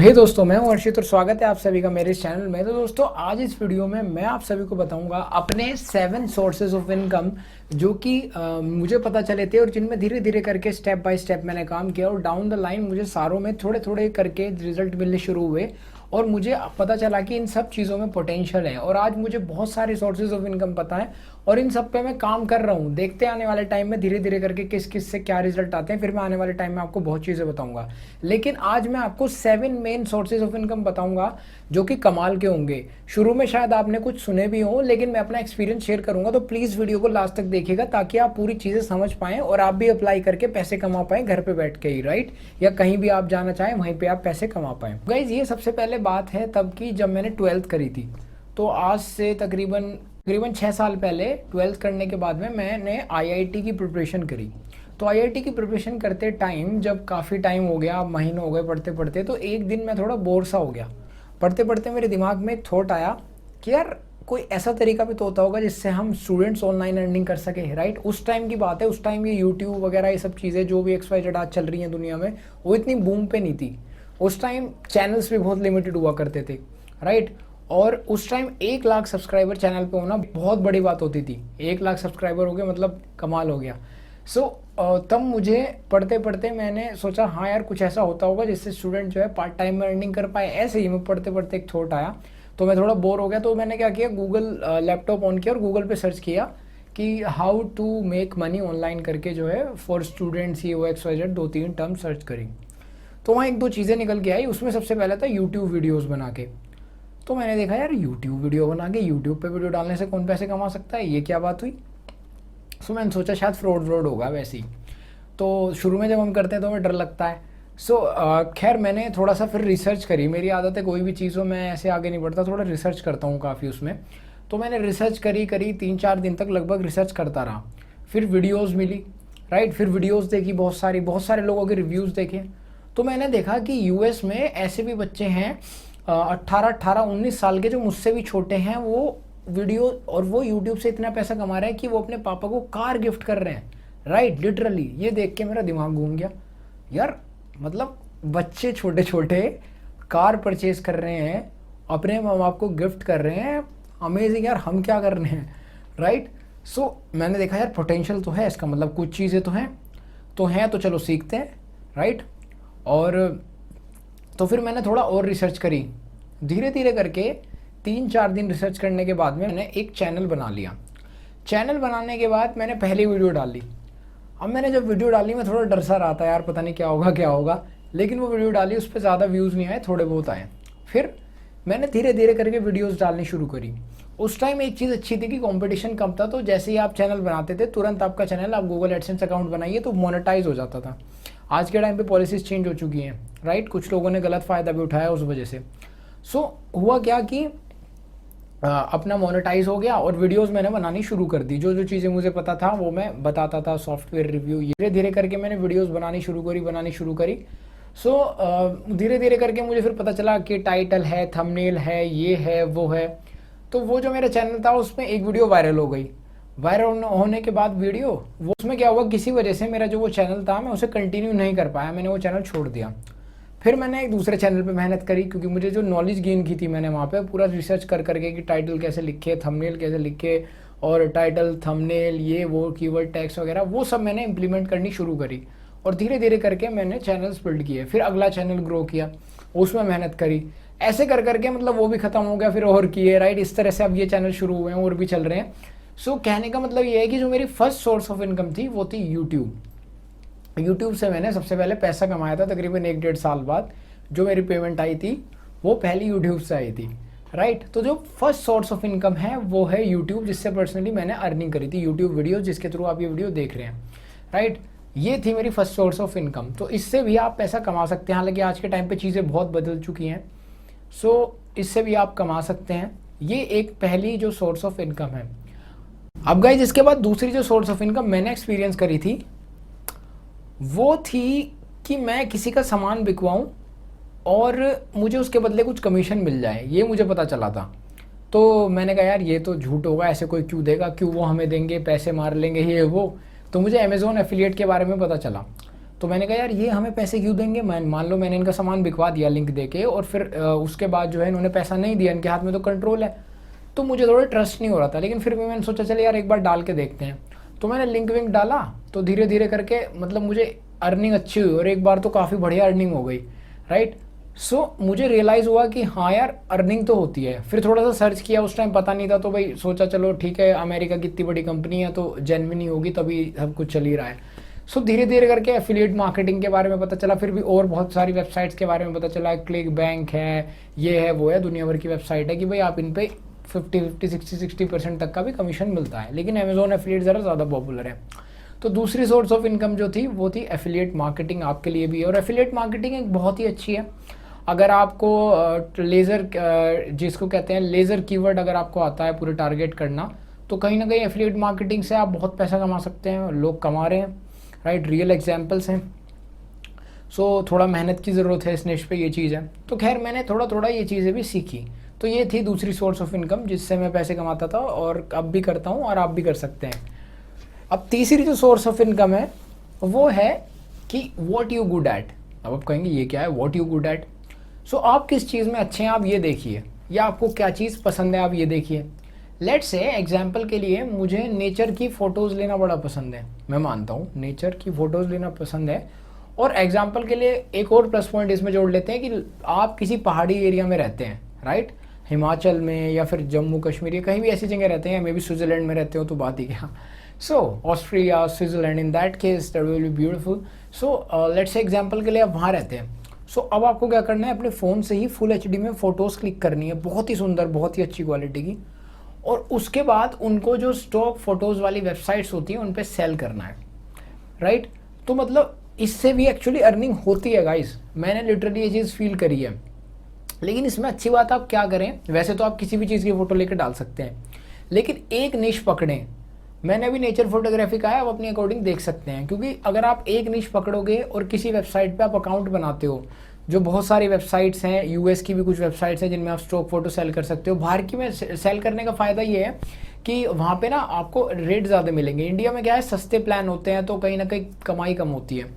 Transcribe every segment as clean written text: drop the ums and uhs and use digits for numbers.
हे दोस्तों, मैं हूं अर्शित और स्वागत है आप सभी का मेरे इस चैनल में। तो दोस्तों, आज इस वीडियो में मैं आप सभी को बताऊंगा अपने 7 सोर्सेज ऑफ इनकम जो कि मुझे पता चले थे और जिनमें धीरे धीरे करके स्टेप बाय स्टेप मैंने काम किया और डाउन द लाइन मुझे सारों में थोड़े थोड़े करके रिजल्ट मिलने शुरू हुए और मुझे पता चला कि इन सब चीज़ों में पोटेंशियल है। और आज मुझे बहुत सारे सोर्सेज ऑफ इनकम पता है और इन सब पे मैं काम कर रहा हूँ। देखते हैं आने वाले टाइम में धीरे धीरे करके किस किस से क्या रिजल्ट आते हैं, फिर मैं आने वाले टाइम में आपको बहुत चीज़ें बताऊंगा। लेकिन आज मैं आपको 7 मेन सोर्सेज ऑफ इनकम बताऊंगा जो कि कमाल के होंगे। शुरू में शायद आपने कुछ सुने भी हों, लेकिन मैं अपना एक्सपीरियंस शेयर करूंगा, तो प्लीज़ वीडियो को लास्ट तक देखिएगा ताकि आप पूरी चीज़ें समझ पाएं और आप भी अप्लाई करके पैसे कमा पाएं घर पे बैठ के ही, राइट, या कहीं भी आप जाना चाहें वहीं पे आप पैसे कमा पाएं। गाइज, ये सबसे पहले बात है तब की जब मैंने 12th करी थी। तो आज से तकरीबन 6 साल पहले 12th करने के बाद में मैंने आईआईटी की प्रिपरेशन करी। तो आईआईटी की प्रिपरेशन करते टाइम जब काफ़ी टाइम हो गया, महीनों हो गए पढ़ते पढ़ते, तो एक दिन मैं थोड़ा बोर सा हो गया। पढ़ते पढ़ते मेरे दिमाग में एक थॉट आया कि यार कोई ऐसा तरीका भी तो होता होगा जिससे हम स्टूडेंट्स ऑनलाइन अर्निंग कर सके, राइट। उस टाइम की बात है, उस टाइम ये यूट्यूब वगैरह ये सब चीज़ें जो भी XYZ आज चल रही हैं दुनिया में, वो इतनी बूम पे नहीं थी। उस टाइम चैनल्स भी बहुत लिमिटेड हुआ करते थे, राइट। और उस टाइम 1 लाख सब्सक्राइबर चैनल पे होना बहुत बड़ी बात होती थी। 1 लाख सब्सक्राइबर हो गया मतलब कमाल हो गया। तब मुझे पढ़ते पढ़ते मैंने सोचा हाँ यार कुछ ऐसा होता होगा जिससे स्टूडेंट जो है पार्ट टाइम में अर्निंग कर पाए। ऐसे ही मैं पढ़ते पढ़ते एक थॉट आया, तो मैं थोड़ा बोर हो गया। तो मैंने क्या किया, गूगल लैपटॉप ऑन किया और गूगल पे सर्च किया कि how to make money online करके जो है फॉर स्टूडेंट्स, ये वो XYZ 2-3 टर्म सर्च करी। तो वहाँ 1-2 चीज़ें निकल के आई। उसमें सबसे पहले था यूट्यूब वीडियोज़ बना के। तो मैंने देखा यार यूट्यूब वीडियो बना के यूट्यूब पे वीडियो डालने से कौन पैसे कमा सकता है, ये क्या बात हुई। सो मैंने सोचा शायद फ्रॉड होगा वैसे ही। तो शुरू में जब हम करते हैं तो हमें डर लगता है। खैर मैंने थोड़ा सा फिर रिसर्च करी। मेरी आदत है कोई भी चीज़ हो मैं ऐसे आगे नहीं बढ़ता, थोड़ा रिसर्च करता हूँ काफ़ी उसमें। तो मैंने रिसर्च करी 3-4 दिन तक लगभग रिसर्च करता रहा। फिर वीडियोज़ मिली, राइट। फिर वीडियोज़ देखी, बहुत सारे लोगों के रिव्यूज़ देखे। तो मैंने देखा कि यूएस में ऐसे भी बच्चे हैं 18-19 साल के जो मुझसे भी छोटे हैं, वो वीडियो और वो यूट्यूब से इतना पैसा कमा रहे हैं कि वो अपने पापा को कार गिफ्ट कर रहे हैं, राइट, लिटरली। ये देख के मेरा दिमाग घूम गया यार। मतलब बच्चे छोटे छोटे कार परचेज कर रहे हैं, अपने माँ बाप को गिफ्ट कर रहे हैं, अमेजिंग यार, हम क्या कर रहे हैं, राइट। मैंने देखा यार पोटेंशियल तो है इसका, मतलब कुछ चीज़ें तो हैं तो चलो सीखते हैं, राइट। और तो फिर मैंने थोड़ा और रिसर्च करी। धीरे धीरे करके 3-4 दिन रिसर्च करने के बाद में मैंने एक चैनल बना लिया। चैनल बनाने के बाद मैंने पहली वीडियो डाली। अब मैंने जब वीडियो डाली मैं थोड़ा डर सा रहा था यार, पता नहीं क्या होगा। लेकिन वो वीडियो डाली, उस पर ज़्यादा व्यूज़ नहीं आए, थोड़े बहुत आए। फिर मैंने धीरे धीरे करके वीडियोस डालनी शुरू करी। उस टाइम एक चीज़ अच्छी थी कि कंपटीशन कम था, तो जैसे ही आप चैनल बनाते थे तुरंत आपका चैनल, आप गूगल एडसेंस अकाउंट बनाइए तो मोनेटाइज हो जाता था। आज के टाइम पे पॉलिसीज चेंज हो चुकी हैं, राइट। कुछ लोगों ने गलत फ़ायदा भी उठाया उस वजह से। हुआ क्या कि अपना मोनेटाइज हो गया और वीडियोस मैंने बनानी शुरू कर दी। जो चीज़ें मुझे पता था वो मैं बताता था, सॉफ्टवेयर रिव्यू, धीरे धीरे करके मैंने वीडियोस बनानी शुरू करी। धीरे धीरे करके मुझे फिर पता चला कि टाइटल है, थंबनेल है, ये है, वो है। तो वो जो मेरा चैनल था उसमें एक वीडियो वायरल हो गई। वायरल होने के बाद वीडियो, वो उसमें क्या हुआ, किसी वजह से मेरा जो वो चैनल था मैं उसे कंटिन्यू नहीं कर पाया, मैंने वो चैनल छोड़ दिया। फिर मैंने एक दूसरे चैनल पे मेहनत करी, क्योंकि मुझे जो नॉलेज गेन की थी मैंने वहाँ पे पूरा रिसर्च कर करके कि टाइटल कैसे लिखे, थंबनेल कैसे लिखे, और टाइटल, थंबनेल, ये वो कीवर्ड टैग्स वगैरह, वो सब मैंने इंप्लीमेंट करनी शुरू करी। और धीरे धीरे करके मैंने चैनल्स बिल्ड किए। फिर अगला चैनल ग्रो किया, उसमें मेहनत करी। ऐसे कर करके मतलब वो भी ख़त्म हो गया, फिर और किए, राइट। इस तरह से अब ये चैनल शुरू हुए हैं और भी चल रहे हैं। कहने का मतलब ये है कि जो मेरी फर्स्ट सोर्स ऑफ इनकम थी वो थी यूट्यूब से मैंने सबसे पहले पैसा कमाया था। तकरीबन 1-1.5 साल बाद जो मेरी पेमेंट आई थी वो पहली यूट्यूब से आई थी, राइट। तो जो फर्स्ट सोर्स ऑफ इनकम है वो है यूट्यूब, जिससे पर्सनली मैंने अर्निंग करी थी, यूट्यूब वीडियो जिसके थ्रू आप ये वीडियो देख रहे हैं, राइट। ये थी मेरी फर्स्ट सोर्स ऑफ इनकम। तो इससे भी आप पैसा कमा सकते हैं। हालांकि आज के टाइम पे चीज़ें बहुत बदल चुकी हैं, इससे भी आप कमा सकते हैं। ये एक पहली जो सोर्स ऑफ इनकम है। अब गाइस, इसके बाद दूसरी जो सोर्स ऑफ इनकम मैंने एक्सपीरियंस करी थी वो थी कि मैं किसी का सामान बिकवाऊं और मुझे उसके बदले कुछ कमीशन मिल जाए। ये मुझे पता चला था। तो मैंने कहा यार ये तो झूठ होगा, ऐसे कोई क्यों देगा, क्यों वो हमें देंगे, पैसे मार लेंगे, ये वो। तो मुझे अमेज़ॉन एफिलिएट के बारे में पता चला। तो मैंने कहा यार ये हमें पैसे क्यों देंगे, मैं मान लो मैंने इनका सामान बिकवा दिया लिंक दे के, और फिर उसके बाद जो है इन्होंने पैसा नहीं दिया, इनके हाथ में तो कंट्रोल है। तो मुझे थोड़ा ट्रस्ट नहीं हो रहा था, लेकिन फिर भी मैंने सोचा चले यार एक बार डाल के देखते हैं। तो मैंने लिंक विंक डाला, तो धीरे धीरे करके मतलब मुझे अर्निंग अच्छी हुई, और एक बार तो काफ़ी बढ़िया अर्निंग हो गई, राइट। सो मुझे रियलाइज़ हुआ कि हाँ यार अर्निंग तो होती है। फिर थोड़ा सा सर्च किया, उस टाइम पता नहीं था, तो भाई सोचा चलो ठीक है, अमेरिका की इतनी बड़ी कंपनी है तो जेन्युइन ही होगी, तभी सब कुछ चल ही रहा है। सो धीरे धीरे करके एफिलिएट मार्केटिंग के बारे में पता चला, फिर भी और बहुत सारी वेबसाइट्स के बारे में पता चला, क्लिक बैंक है, ये है वो है, दुनिया भर की वेबसाइट है कि भाई आप इन पे 50-60% तक का भी कमीशन मिलता है। लेकिन अमेजोन एफिलिएट ज़रा ज़्यादा पॉपुलर है। तो दूसरी सोर्स ऑफ इनकम जो थी वो थी एफिलिएट मार्केटिंग, आपके लिए भी है। और एफिलिएट मार्केटिंग एक बहुत ही अच्छी है। अगर आपको लेज़र, जिसको कहते हैं लेज़र कीवर्ड, अगर आपको आता है पूरे टारगेट करना, तो कहीं ना कहीं एफिलिएट मार्केटिंग से आप बहुत पैसा कमा सकते हैं, लोग कमा रहे हैं, राइट, रियल एग्जाम्पल्स हैं। सो थोड़ा मेहनत की ज़रूरत है इस निश पे, ये चीज़ है। तो खैर मैंने थोड़ा थोड़ा ये चीज़ें भी सीखी। तो ये थी दूसरी सोर्स ऑफ इनकम जिससे मैं पैसे कमाता था, और अब भी करता हूँ, और आप भी कर सकते हैं। अब तीसरी जो सोर्स ऑफ इनकम है वो है कि व्हाट यू गुड एट। अब आप कहेंगे ये क्या है व्हाट यू गुड एट। सो आप किस चीज़ में अच्छे हैं आप ये देखिए, या आपको क्या चीज़ पसंद है आप ये देखिए। लेट्स से एग्जाम्पल के लिए मुझे नेचर की फ़ोटोज़ लेना बड़ा पसंद है, मैं मानता हूँ नेचर की फ़ोटोज़ लेना पसंद है। और एग्जाम्पल के लिए एक और प्लस पॉइंट इसमें जोड़ लेते हैं कि आप किसी पहाड़ी एरिया में रहते हैं, राइट, हिमाचल में या फिर जम्मू कश्मीर या कहीं भी ऐसी जगह रहते हैं, मे बी स्विट्ज़रलैंड में रहते हो तो बात ही क्या। So Australia, Switzerland, in that case that will be beautiful. So let's say example के लिए आप वहाँ रहते हैं। सो अब आपको क्या करना है, अपने फ़ोन से ही फुल एचडी में फ़ोटोज़ क्लिक करनी है, बहुत ही सुंदर, बहुत ही अच्छी क्वालिटी की। और उसके बाद उनको जो स्टॉक फ़ोटोज़ वाली वेबसाइट्स होती हैं उन पे सेल करना है, राइट। तो मतलब इससे भी एक्चुअली अर्निंग होती है गाइस, मैंने लिटरली ये चीज़ फील करी है। लेकिन इसमें अच्छी बात आप क्या करें, वैसे तो आप किसी भी चीज़ की फ़ोटो लेकर डाल सकते हैं, लेकिन एक निश पकड़ें। मैंने अभी नेचर फोटोग्राफी का है, आप अपनी अकॉर्डिंग देख सकते हैं, क्योंकि अगर आप एक निश पकड़ोगे और किसी वेबसाइट पे आप अकाउंट बनाते हो, जो बहुत सारी वेबसाइट्स हैं, यूएस की भी कुछ वेबसाइट्स हैं जिनमें आप स्टॉक फोटो सेल कर सकते हो। बाहर की में सेल करने का फ़ायदा ये है कि वहाँ पे ना आपको रेट ज़्यादा मिलेंगे। इंडिया में क्या है, सस्ते प्लान होते हैं तो कहीं ना कहीं कमाई कम होती है।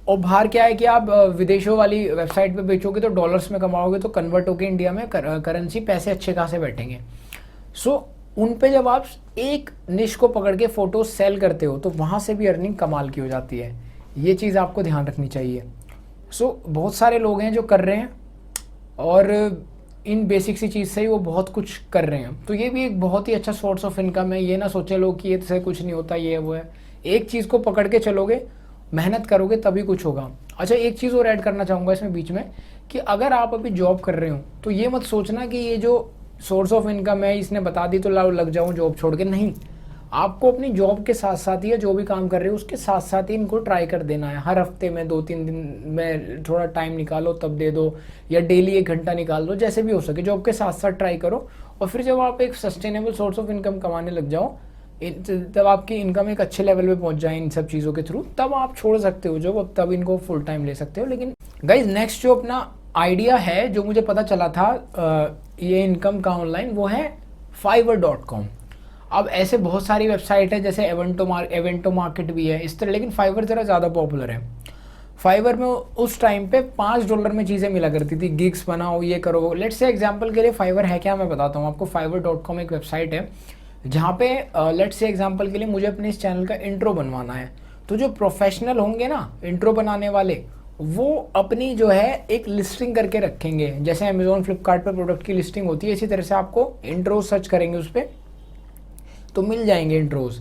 और बाहर क्या है कि आप विदेशों वाली वेबसाइट पे बेचोगे तो डॉलर्स में कमाओगे, तो कन्वर्ट होकर इंडिया में करेंसी पैसे अच्छे खासे बैठेंगे। सो उन पे जब आप एक निश को पकड़ के फ़ोटो सेल करते हो तो वहाँ से भी अर्निंग कमाल की हो जाती है। ये चीज़ आपको ध्यान रखनी चाहिए। सो बहुत सारे लोग हैं जो कर रहे हैं, और इन बेसिक सी चीज़ से ही वो बहुत कुछ कर रहे हैं। तो ये भी एक बहुत ही अच्छा सोर्स ऑफ इनकम है। ये ना सोचे लोग कि इससे कुछ नहीं होता, ये वो है। एक चीज़ को पकड़ के चलोगे, मेहनत करोगे तभी कुछ होगा। अच्छा, एक चीज़ और ऐड करना चाहूँगा इसमें बीच में, कि अगर आप अभी जॉब कर रहे हो तो ये मत सोचना कि ये जो सोर्स ऑफ इनकम है इसने बता दी तो लग जाऊँ जॉब छोड़ के। नहीं, आपको अपनी जॉब के साथ साथ ही या जो भी काम कर रहे हो उसके साथ साथ ही इनको ट्राई कर देना है। हर हफ्ते में 2-3 दिन में थोड़ा टाइम निकालो तब दे दो, या डेली 1 घंटा निकाल दो, जैसे भी हो सके जॉब के साथ साथ ट्राई करो। और फिर जब आप एक सस्टेनेबल सोर्स ऑफ इनकम कमाने लग जाओ, तब आपकी इनकम एक अच्छे लेवल पे पहुंच जाए इन सब चीज़ों के थ्रू, तब आप छोड़ सकते हो जॉब, तब इनको फुल टाइम ले सकते हो। लेकिन गाइज नेक्स्ट जो अपना आइडिया है जो मुझे पता चला था ये इनकम का ऑनलाइन, वो है fiverr.com। अब ऐसे बहुत सारी वेबसाइट है, जैसे एवेंटो मार्केट भी है इस तरह, लेकिन फाइवर ज़रा ज़्यादा पॉपुलर है। फाइवर में उस टाइम पे $5 में चीज़ें मिला करती थी, गिग्स बनाओ, ये करो। लेट्स से एग्जांपल के लिए फाइवर है क्या, मैं बताता हूँ आपको। fiverr.com एक वेबसाइट है जहाँ पे लेट्स से एग्जांपल के लिए मुझे अपने इस चैनल का इंट्रो बनवाना है, तो जो प्रोफेशनल होंगे ना इंट्रो बनाने वाले, वो अपनी जो है एक लिस्टिंग करके रखेंगे। जैसे अमेजोन फ्लिपकार्ट पर प्रोडक्ट की लिस्टिंग होती है, इसी तरह से आपको इंट्रो सर्च करेंगे उस पर तो मिल जाएंगे इंट्रोज।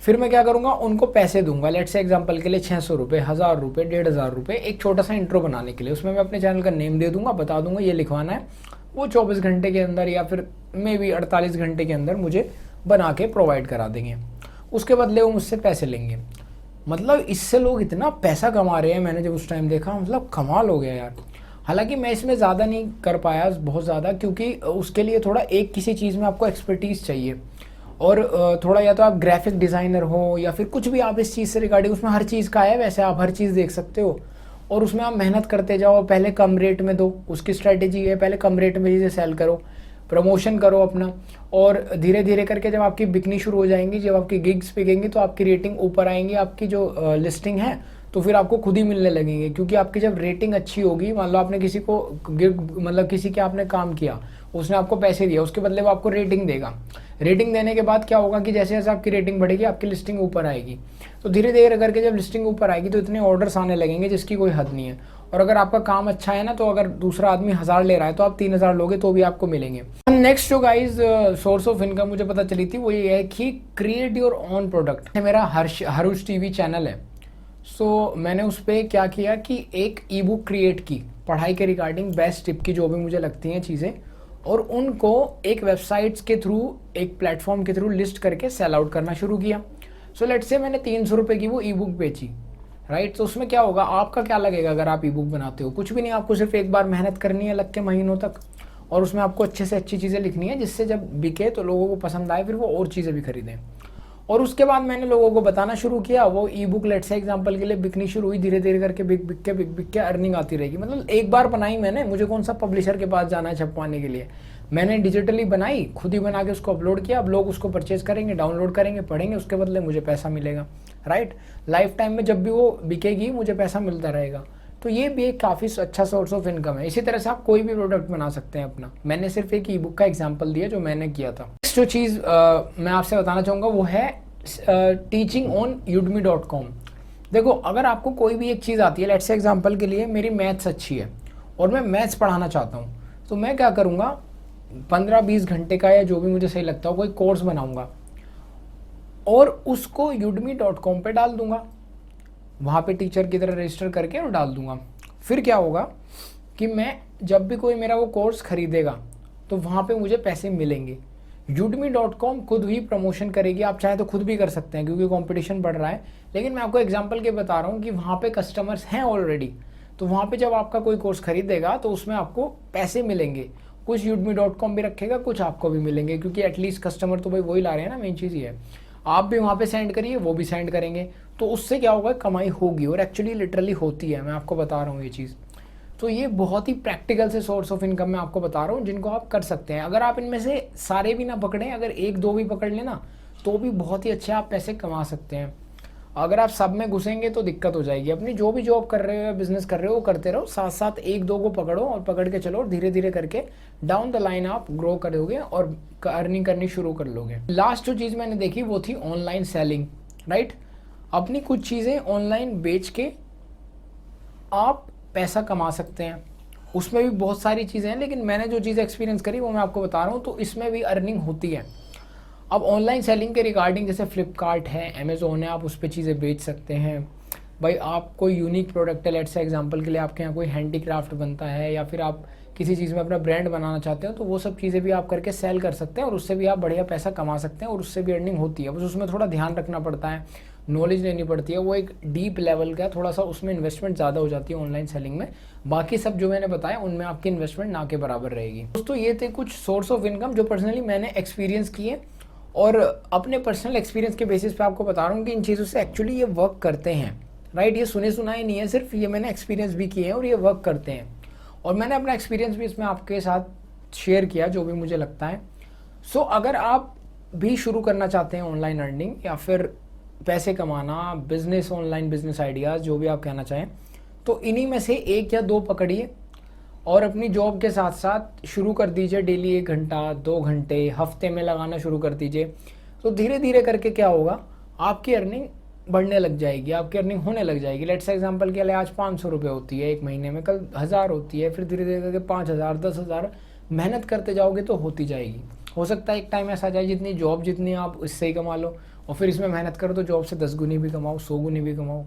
फिर मैं क्या करूँगा, उनको पैसे दूंगा। लेट्स से एग्जांपल के लिए 600 रुपये, 1000 रुपये, 1500 रुपये एक छोटा सा इंट्रो बनाने के लिए। उसमें मैं अपने चैनल का नेम दे दूंगा, बता दूंगा ये लिखवाना है। वो 24 घंटे के अंदर या फिर मे बी 48 घंटे के अंदर मुझे बना के प्रोवाइड करा देंगे। उसके बदले वो मुझसे पैसे लेंगे। मतलब इससे लोग इतना पैसा कमा रहे हैं, मैंने जब उस टाइम देखा मतलब कमाल हो गया यार। हालांकि मैं इसमें ज़्यादा नहीं कर पाया बहुत ज़्यादा, क्योंकि उसके लिए थोड़ा एक किसी चीज़ में आपको एक्सपर्टीज़ चाहिए, और थोड़ा या तो आप ग्राफिक डिज़ाइनर हो या फिर कुछ भी आप इस चीज़ से रिगार्डिंग, उसमें हर चीज़ का है, वैसे आप हर चीज़ देख सकते हो। और उसमें आप मेहनत करते जाओ, पहले कम रेट में दो, उसकी स्ट्रैटेजी है पहले कम रेट में चीज़ें सेल करो, प्रमोशन करो अपना, और धीरे धीरे करके जब आपकी बिकनी शुरू हो जाएंगी, जब आपकी गिग्स बिकेंगी तो आपकी रेटिंग ऊपर आएंगी, आपकी जो लिस्टिंग है तो फिर आपको खुद ही मिलने लगेंगे। क्योंकि आपकी जब रेटिंग अच्छी होगी, मान लो आपने किसी को गिग मतलब किसी के आपने काम किया, उसने आपको पैसे दिया, उसके बदले वो आपको रेटिंग देगा। रेटिंग देने के बाद क्या होगा कि जैसे जैसे आपकी रेटिंग बढ़ेगी आपकी लिस्टिंग ऊपर आएगी। तो धीरे धीरे करके जब लिस्टिंग ऊपर आएगी तो इतने ऑर्डर्स आने लगेंगे जिसकी कोई हद नहीं है। और अगर आपका काम अच्छा है ना, तो अगर दूसरा आदमी 1000 ले रहा है तो आप 3000 लोगे तो भी आपको मिलेंगे। नेक्स्ट जो गाइज सोर्स ऑफ इनकम मुझे पता चली थी वो ये है कि क्रिएट योर ओन प्रोडक्ट। मेरा हरुष टीवी चैनल है, सो मैंने उस पर क्या किया कि एक ई बुक क्रिएट की पढ़ाई के रिगार्डिंग, बेस्ट टिप की जो भी मुझे लगती हैं चीज़ें, और उनको एक वेबसाइट्स के थ्रू, एक प्लेटफॉर्म के थ्रू लिस्ट करके सेल आउट करना शुरू किया। सो लेट्स से मैंने 300 रुपये की वो ई बुक बेची, राइट। तो उसमें क्या होगा, आपका क्या लगेगा अगर आप ई बुक बनाते हो, कुछ भी नहीं, आपको सिर्फ एक बार मेहनत करनी है लग के महीनों तक, और उसमें आपको अच्छे से अच्छी चीज़ें लिखनी है जिससे जब बिके तो लोगों को पसंद आए, फिर वो और चीज़ें भी खरीदें। और उसके बाद मैंने लोगों को बताना शुरू किया, वो ई बुक लेट से एग्जांपल के लिए बिकनी शुरू हुई, धीरे धीरे करके बिक के अर्निंग आती रहेगी। मतलब एक बार बनाई मैंने, मुझे कौन सा पब्लिशर के पास जाना है छपवाने के लिए, मैंने डिजिटली बनाई, खुद ही बना के उसको अपलोड किया। अब लोग उसको परचेज करेंगे, डाउनलोड करेंगे, पढ़ेंगे, उसके बदले मुझे पैसा मिलेगा, राइट। लाइफ टाइम में जब भी वो बिकेगी मुझे पैसा मिलता रहेगा। तो ये भी एक काफ़ी अच्छा सोर्स ऑफ इनकम है। इसी तरह से आप कोई भी प्रोडक्ट बना सकते हैं अपना। मैंने सिर्फ एक ई बुक का एग्जाम्पल दिया जो मैंने किया था। नेक्स्ट जो चीज़ मैं आपसे बताना चाहूँगा वो है टीचिंग ऑन udemy.com। देखो, अगर आपको कोई भी एक चीज़ आती है, लेट्स से एग्जांपल के लिए मेरी मैथ्स अच्छी है और मैं मैथ्स पढ़ाना चाहता हूँ, तो मैं क्या करूँगा, 15-20 घंटे का या जो भी मुझे सही लगता हो कोई कोर्स बनाऊँगा और उसको udemy.com पे डाल दूँगा, वहाँ पे टीचर की तरह रजिस्टर करके और डाल दूँगा। फिर क्या होगा कि मैं जब भी कोई मेरा वो कोर्स खरीदेगा तो वहाँ पे मुझे पैसे मिलेंगे। udemy.com खुद ही प्रमोशन करेगी, आप चाहे तो खुद भी कर सकते हैं क्योंकि कंपटीशन बढ़ रहा है, लेकिन मैं आपको एग्जांपल के बता रहा हूँ कि वहाँ पे कस्टमर्स हैं ऑलरेडी। तो वहाँ पे जब आपका कोई कोर्स खरीदेगा तो उसमें आपको पैसे मिलेंगे, कुछ udemy.com भी रखेगा, कुछ आपको भी मिलेंगे, क्योंकि एटलीस्ट कस्टमर तो भाई वही ला रहे हैं ना, मेन चीज़ ये है। आप भी वहाँ पे सेंड करिए, वो भी सेंड करेंगे, तो उससे क्या होगा, कमाई होगी, और एक्चुअली लिटरली होती है, मैं आपको बता रहा हूँ ये चीज़। तो ये बहुत ही प्रैक्टिकल से सोर्स ऑफ इनकम मैं आपको बता रहा हूँ जिनको आप कर सकते हैं। अगर आप इनमें से सारे भी ना पकड़ें, अगर 1-2 भी पकड़ लेना तो भी बहुत ही अच्छे आप पैसे कमा सकते हैं। अगर आप सब में घुसेंगे तो दिक्कत हो जाएगी। अपनी जो भी जॉब कर रहे हो या बिजनेस कर रहे हो वो करते रहो, साथ साथ 1-2 को पकड़ो और पकड़ के चलो, और धीरे धीरे करके डाउन द लाइन आप ग्रो करोगे और अर्निंग करनी शुरू कर लोगे। लास्ट जो चीज़ मैंने देखी वो थी ऑनलाइन सेलिंग, राइट। अपनी कुछ चीज़ें ऑनलाइन बेच के आप पैसा कमा सकते हैं। उसमें भी बहुत सारी चीज़ें हैं, लेकिन मैंने जो चीज़ एक्सपीरियंस करी वो मैं आपको बता रहा हूँ, तो इसमें भी अर्निंग होती है। अब ऑनलाइन सेलिंग के रिगार्डिंग जैसे फ्लिपकार्ट है, अमेज़ोन है, आप उस पर चीज़ें बेच सकते हैं। भाई आप कोई यूनिक प्रोडक्ट है, लेट्स से एग्जांपल के लिए आपके यहाँ कोई हैंडीक्राफ्ट बनता है या फिर आप किसी चीज़ में अपना ब्रांड बनाना चाहते हो, तो वो सब चीज़ें भी आप करके सेल कर सकते हैं और उससे भी आप बढ़िया पैसा कमा सकते हैं और उससे भी अर्निंग होती है। बस उसमें थोड़ा ध्यान रखना पड़ता है, नॉलेज लेनी पड़ती है, वो एक डीप लेवल का, थोड़ा सा उसमें इन्वेस्टमेंट ज़्यादा हो जाती है ऑनलाइन सेलिंग में। बाकी सब जो मैंने बताया उनमें आपकी इन्वेस्टमेंट ना के बराबर रहेगी। दोस्तों ये थे कुछ सोर्स ऑफ इनकम जो पर्सनली मैंने एक्सपीरियंस किए और अपने पर्सनल एक्सपीरियंस के बेसिस पे आपको बता रहा हूँ कि इन चीज़ों से एक्चुअली ये वर्क करते हैं, राइट। ये सुने सुनाए नहीं है, सिर्फ ये मैंने एक्सपीरियंस भी किए हैं और ये वर्क करते हैं, और मैंने अपना एक्सपीरियंस भी इसमें आपके साथ शेयर किया जो भी मुझे लगता है। सो अगर आप भी शुरू करना चाहते हैं ऑनलाइन अर्निंग या फिर पैसे कमाना, बिजनेस, ऑनलाइन बिजनेस आइडियाज़, जो भी आप कहना चाहें, तो इन्हीं में से 1 या 2 पकड़िए और अपनी जॉब के साथ साथ शुरू कर दीजिए। डेली 1 घंटा, 2 घंटे हफ्ते में लगाना शुरू कर दीजिए। तो धीरे धीरे करके क्या होगा, आपकी अर्निंग बढ़ने लग जाएगी, आपकी अर्निंग होने लग जाएगी। लेट्स एग्जांपल के लिए आज 500 रुपये होती है एक महीने में, कल 1000 होती है, फिर धीरे धीरे करके 5000, 10,000 मेहनत करते जाओगे तो होती जाएगी। हो सकता है एक टाइम ऐसा आ जाए जितनी जॉब जितनी आप इससे ही कमा लो, और फिर इसमें मेहनत करो तो जॉब से 10 गुनी भी कमाओ, 100 गुनी भी कमाओ।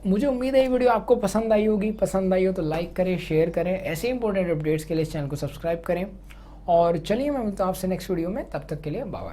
मुझे उम्मीद है ये वीडियो आपको पसंद आई होगी। पसंद आई हो तो लाइक करें, शेयर करें। ऐसे इंपॉर्टेंट अपडेट्स के लिए इस चैनल को सब्सक्राइब करें, और चलिए मैं मिलता हूँ आपसे नेक्स्ट वीडियो में। तब तक के लिए बाय बाय।